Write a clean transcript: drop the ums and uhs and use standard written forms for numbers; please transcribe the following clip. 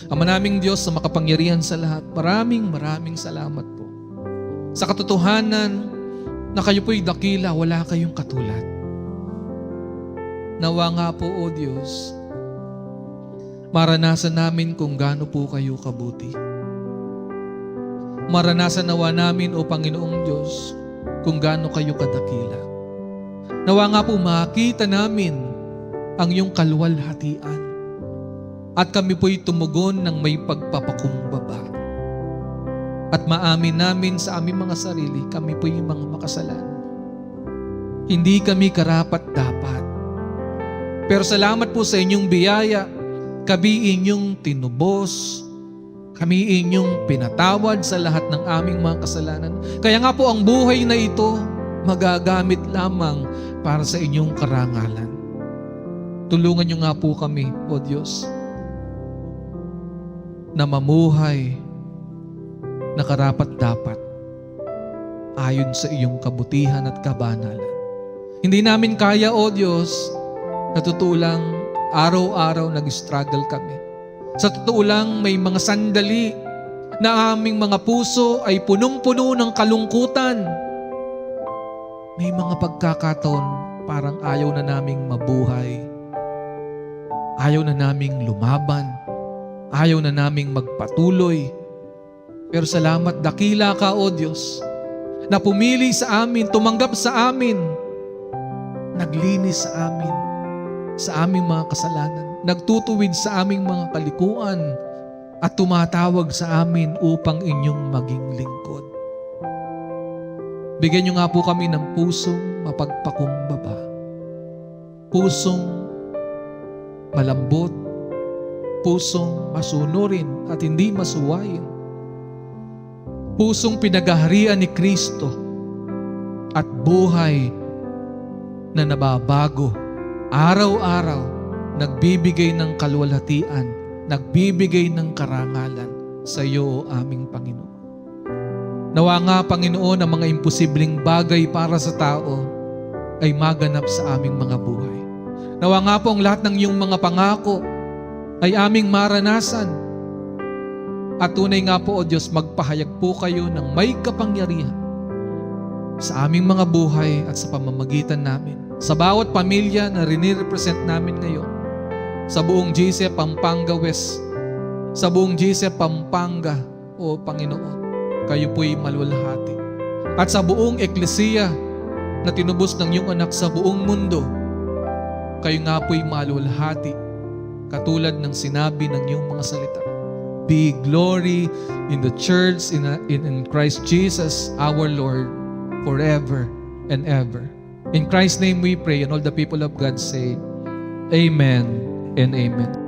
Ama naming Diyos na makapangyarihan sa lahat, maraming salamat po. Sa katotohanan na kayo po'y dakila, wala kayong katulad. Nawa nga po, O Diyos, maranasan namin kung gaano po kayo kabuti. Maranasan nawa namin, O Panginoong Diyos, kung gaano kayo kadakila. Nawa nga po makita namin ang iyong kaluwalhatian. At kami po'y tumugon ng may pagpapakumbaba. At maamin namin sa aming mga sarili, kami po'y mga makasalanan. Hindi kami karapat-dapat. Pero salamat po sa inyong biyaya, kami inyong tinubos, kami inyong pinatawad sa lahat ng aming mga kasalanan. Kaya nga po ang buhay na ito, magagamit lamang para sa inyong karangalan. Tulungan niyo nga po kami, O Diyos, na mamuhay na karapat-dapat ayon sa iyong kabutihan at kabanalan. Hindi namin kaya, O Diyos, na totoo lang araw-araw nag-struggle kami. Sa totoo lang may mga sandali na aming mga puso ay punong-puno ng kalungkutan. May mga pagkakataon parang ayaw na naming mabuhay. Ayaw na naming lumaban. Ayaw na naming magpatuloy. Pero salamat, dakila ka, O Diyos, na pumili sa amin, tumanggap sa amin, naglinis sa amin, sa aming mga kasalanan, nagtutuwid sa aming mga kalikuan, at tumatawag sa amin upang inyong maging lingkod. Bigyan niyo nga po kami ng pusong mapagpakumbaba, pusong malambot, pusong masunurin at hindi masuwain. Pusong pinagaharian ni Kristo at buhay na nababago. Araw-araw, nagbibigay ng kaluwalhatian, nagbibigay ng karangalan sa iyo, O aming Panginoon. Nawa nga, Panginoon, ang mga imposibleng bagay para sa tao ay maganap sa aming mga buhay. Nawa nga po ang lahat ng iyong mga pangako ay aming maranasan. At tunay nga po, O Diyos, magpahayag po kayo ng may kapangyarihan sa aming mga buhay at sa pamamagitan namin. Sa bawat pamilya na rini-represent namin ngayon, sa buong GC Pampanga West, sa buong GC Pampanga, O Panginoon, kayo po'y maluwalhati. At sa buong eklesiya na tinubos ng iyong anak sa buong mundo, kayo nga po'y maluwalhati. Katulad ng sinabi ng iyong mga salita. Be glory in the church, in Christ Jesus, our Lord, forever and ever. In Christ's name we pray, and all the people of God say, Amen and Amen.